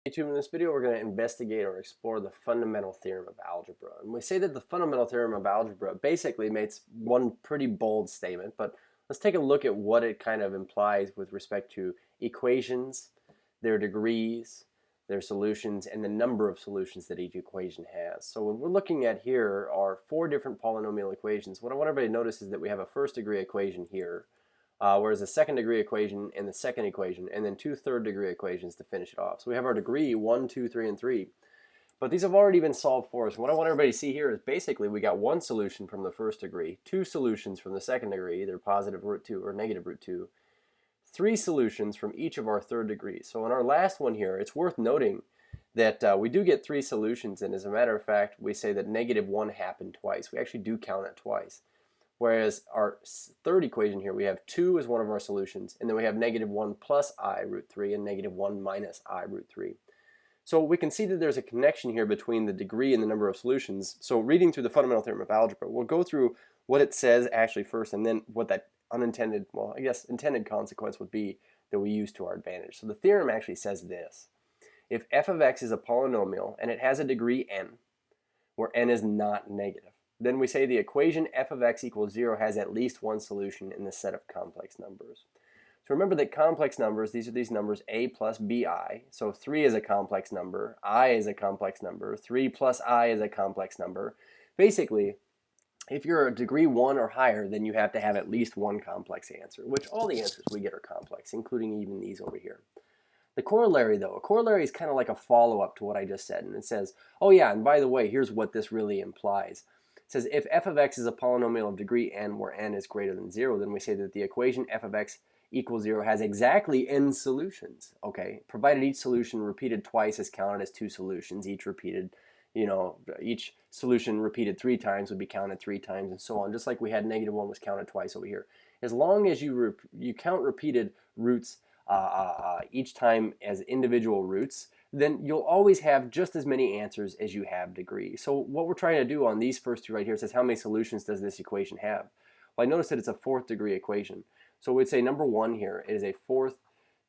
YouTube. In this video, we're going to investigate or explore the fundamental theorem of algebra. And we say that the fundamental theorem of algebra basically makes one pretty bold statement, but let's take a look at what it kind of implies with respect to equations, their degrees, their solutions, and the number of solutions that each equation has. So what we're looking at here are four different polynomial equations. What I want everybody to notice is that we have a first degree equation here, whereas a second degree equation and the second equation, and then two third degree equations to finish it off. So we have our degree 1, 2, 3, and 3. But these have already been solved for us. What I want everybody to see here is basically we got one solution from the first degree, two solutions from the second degree, either positive root 2 or negative root 2, three solutions from each of our third degrees. So in our last one here, it's worth noting that we do get three solutions, and as a matter of fact, we say that -1 happened twice. We actually do count it twice. Whereas our third equation here, we have 2 as one of our solutions, and then we have -1 plus I root 3 and -1 minus I root 3. So we can see that there's a connection here between the degree and the number of solutions. So reading through the fundamental theorem of algebra, we'll go through what it says actually first, and then what that unintended, well, I guess intended consequence would be that we use to our advantage. So the theorem actually says this: if f of x is a polynomial and it has a degree n, where n is not negative, then we say the equation f of x equals 0 has at least one solution in the set of complex numbers. So remember that complex numbers, these are these numbers a plus bi. So 3 is a complex number, I is a complex number, 3 plus I is a complex number. Basically, if you're a degree 1 or higher, then you have to have at least one complex answer, which all the answers we get are complex, including even these over here. The corollary, though, a corollary is kind of like a follow-up to what I just said, and it says, oh yeah, and by the way, here's what this really implies. It says if f of x is a polynomial of degree n where n is greater than 0, then we say that the equation f of x equals 0 has exactly n solutions, okay? Provided each solution repeated twice is counted as two solutions, each solution repeated 3 times would be counted 3 times, and so on, just like we had -1 was counted twice over here. As long as you count repeated roots each time as individual roots, then you'll always have just as many answers as you have degrees. So what we're trying to do on these first two right here says how many solutions does this equation have? Well, I notice that it's a fourth degree equation. So we'd say number 1 here is a fourth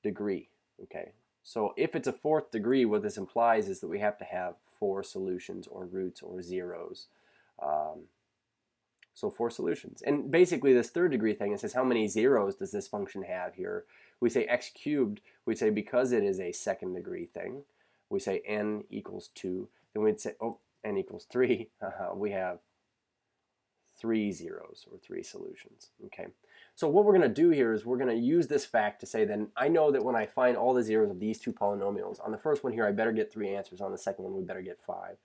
degree. Okay, so if it's a fourth degree, what this implies is that we have to have 4 solutions or roots or zeros. So 4 solutions. And basically this third degree thing, it says how many zeros does this function have here? We say x cubed, we'd say because it is a second degree thing, we say n equals 2. Then we'd say, oh, n equals 3. We have 3 zeros or 3 solutions. Okay. So what we're going to do here is we're going to use this fact to say then I know that when I find all the zeros of these two polynomials, on the first one here I better get 3 answers, on the second one we better get 5.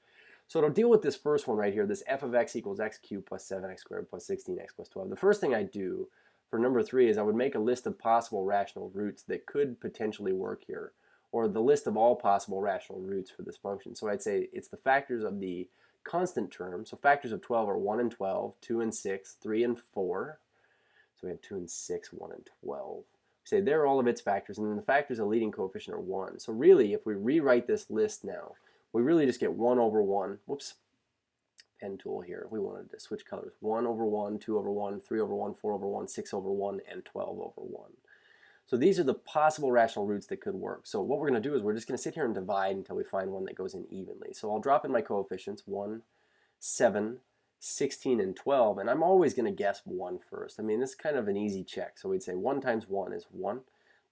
So to deal with this first one right here, this f of x equals x cubed plus 7x squared plus 16x plus 12, the first thing I do for number 3 is I would make a list of possible rational roots that could potentially work here, or the list of all possible rational roots for this function. So I'd say it's the factors of the constant term. So factors of 12 are 1 and 12, 2 and 6, 3 and 4. So we have 2 and 6, 1 and 12. We say they're all of its factors, and then the factors of leading coefficient are 1. So really, if we rewrite this list now, we really just get 1 over 1. Whoops, pen tool here. We wanted to switch colors. 1 over 1, 2 over 1, 3 over 1, 4 over 1, 6 over 1, and 12 over 1. So these are the possible rational roots that could work. So what we're going to do is we're just going to sit here and divide until we find one that goes in evenly. So I'll drop in my coefficients, 1, 7, 16, and 12, and I'm always going to guess 1 first. I mean, this is kind of an easy check. So we'd say 1 times 1 is 1,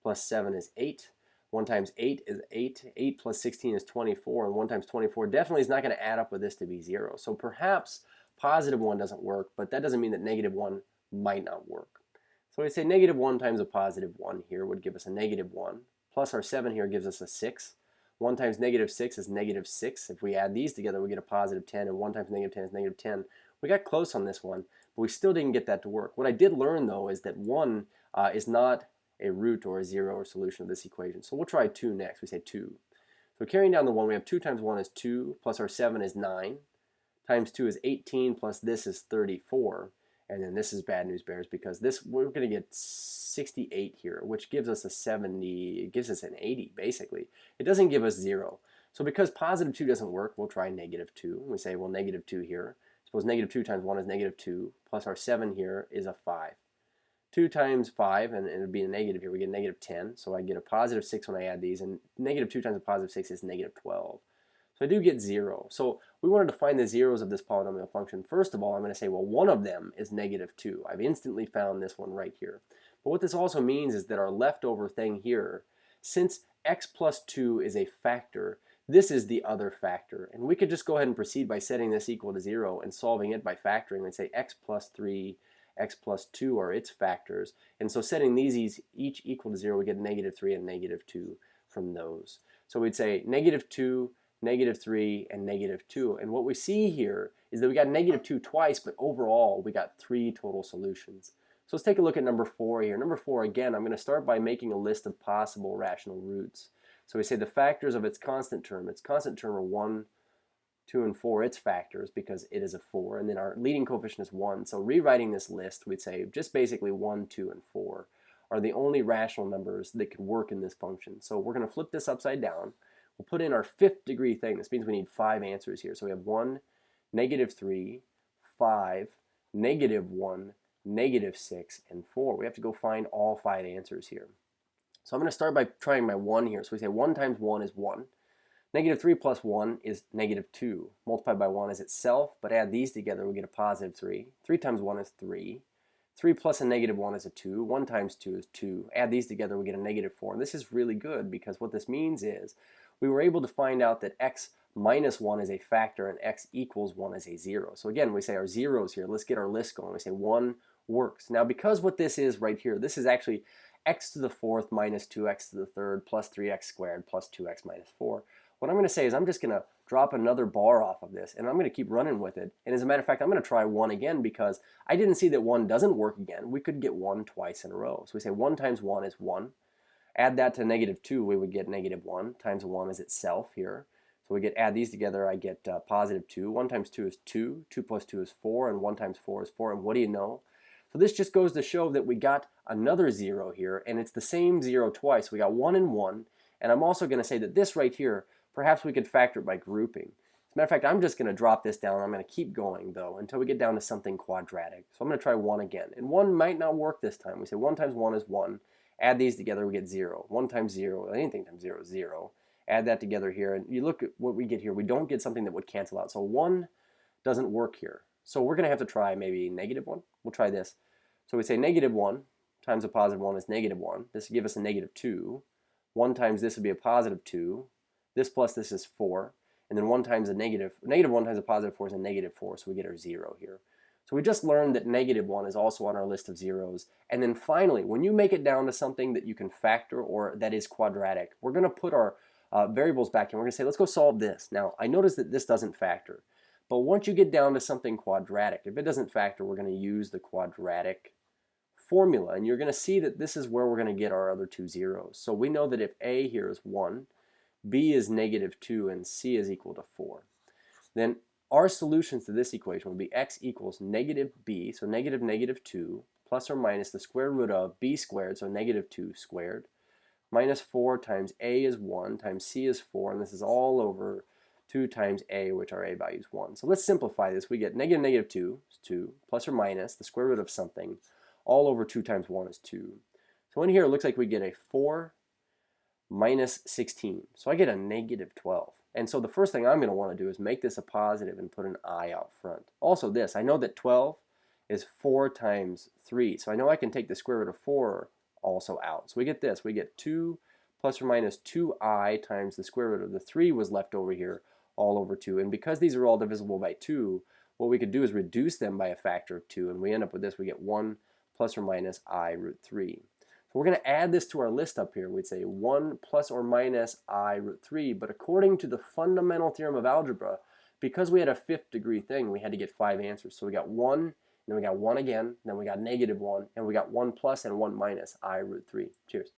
plus 7 is 8. 1 times 8 is 8. 8 plus 16 is 24. And 1 times 24 definitely is not going to add up with this to be 0. So perhaps positive 1 doesn't work, but that doesn't mean that -1 might not work. So we say -1 times a positive 1 here would give us a -1. Plus our 7 here gives us a 6. 1 times -6 is -6. If we add these together, we get a positive 10. And 1 times -10 is -10. We got close on this one, but we still didn't get that to work. What I did learn, though, is that 1 is not a root or a 0 or solution of this equation. So we'll try 2 next. We say 2. So carrying down the 1, we have 2 times 1 is 2, plus our 7 is 9, times 2 is 18, plus this is 34. And then this is bad news bears, because this we're going to get 68 here, which gives us a 70, it gives us an 80 basically. It doesn't give us 0. So because positive 2 doesn't work, we'll try -2. We say, well, -2 here. Suppose -2 times 1 is -2, plus our 7 here is a 5. 2 times 5, and it would be a negative here, we get negative 10. So I get a positive 6 when I add these, and negative 2 times a positive 6 is negative 12. So I do get 0. So we wanted to find the zeros of this polynomial function. First of all, I'm going to say, well, one of them is negative 2. I've instantly found this one right here. But what this also means is that our leftover thing here, since x plus 2 is a factor, this is the other factor. And we could just go ahead and proceed by setting this equal to 0 and solving it by factoring. We'd say x plus 3, x plus 2 are its factors. And so setting these each equal to 0, we get negative 3 and negative 2 from those. So we'd say negative 2, negative 3, and negative 2. And what we see here is that we got negative 2 twice, but overall we got 3 total solutions. So let's take a look at number 4 here. Number 4, again, I'm going to start by making a list of possible rational roots. So we say the factors of its constant term. Its constant term are 1, 2, and 4, its factors, because it is a 4. And then our leading coefficient is 1. So rewriting this list, we'd say just basically 1, 2, and 4 are the only rational numbers that could work in this function. So we're going to flip this upside down. We'll put in our 5th degree thing. This means we need 5 answers here. So we have 1, negative 3, 5, negative 1, negative 6, and 4. We have to go find all 5 answers here. So I'm going to start by trying my 1 here. So we say 1 times 1 is 1. Negative 3 plus 1 is negative 2. Multiplied by 1 is itself, but add these together, we get a positive 3. 3 times 1 is 3. 3 plus a negative 1 is a 2. 1 times 2 is 2. Add these together, we get a negative 4. And this is really good because what this means is we were able to find out that x minus 1 is a factor and x equals 1 is a 0. So again, we say our zeros here. Let's get our list going. We say 1 works. Now because what this is right here, this is actually x to the 4th minus 2x to the 3rd plus 3x squared plus 2x minus 4. What I'm going to say is I'm just going to drop another bar off of this and I'm going to keep running with it. And as a matter of fact, I'm going to try 1 again because I didn't see that 1 doesn't work again. We could get 1 twice in a row. So we say 1 times 1 is 1. Add that to negative 2, we would get negative 1 times 1 is itself here. So we add these together, I get positive 2. 1 times 2 is 2. 2 plus 2 is 4. And 1 times 4 is 4. And what do you know? So this just goes to show that we got another 0 here. And it's the same 0 twice. We got 1 and 1. And I'm also going to say that this right here, perhaps we could factor it by grouping. As a matter of fact, I'm just going to drop this down. I'm going to keep going, though, until we get down to something quadratic. So I'm going to try 1 again. And 1 might not work this time. We say 1 times 1 is 1. Add these together, we get 0. 1 times 0, anything times 0 is 0. Add that together here, and you look at what we get here. We don't get something that would cancel out. So 1 doesn't work here. So we're going to have to try maybe negative 1. We'll try this. So we say negative 1 times a positive 1 is negative 1. This would give us a negative 2. 1 times this would be a positive 2. This plus this is 4. And then 1 times a negative 1 times a positive 4 is a negative 4. So we get our 0 here. So we just learned that negative 1 is also on our list of zeros. And then finally, when you make it down to something that you can factor or that is quadratic, we're going to put our variables back in. We're going to say, let's go solve this. Now, I notice that this doesn't factor. But once you get down to something quadratic, if it doesn't factor, we're going to use the quadratic formula. And you're going to see that this is where we're going to get our other 2 zeros. So we know that if A here is 1, B is negative 2, and C is equal to 4, then our solutions to this equation would be x equals negative b, so negative negative 2, plus or minus the square root of b squared, so negative 2 squared, minus 4 times a is 1, times c is 4, and this is all over 2 times a, which our a value is 1. So let's simplify this. We get negative negative 2 is 2, plus or minus the square root of something, all over 2 times 1 is 2. So in here it looks like we get a 4 minus 16. So I get a negative 12. And so the first thing I'm going to want to do is make this a positive and put an I out front. Also this, I know that 12 is 4 times 3. So I know I can take the square root of 4 also out. So we get this. We get 2 plus or minus 2i times the square root of the 3 was left over here all over 2. And because these are all divisible by 2, what we could do is reduce them by a factor of 2. And we end up with this. We get 1 plus or minus I root 3. We're going to add this to our list up here. We'd say 1 plus or minus I root 3. But according to the fundamental theorem of algebra, because we had a 5th degree thing, we had to get 5 answers. So we got 1, then we got 1 again, then we got negative 1, and we got 1 plus and 1 minus I root 3. Cheers.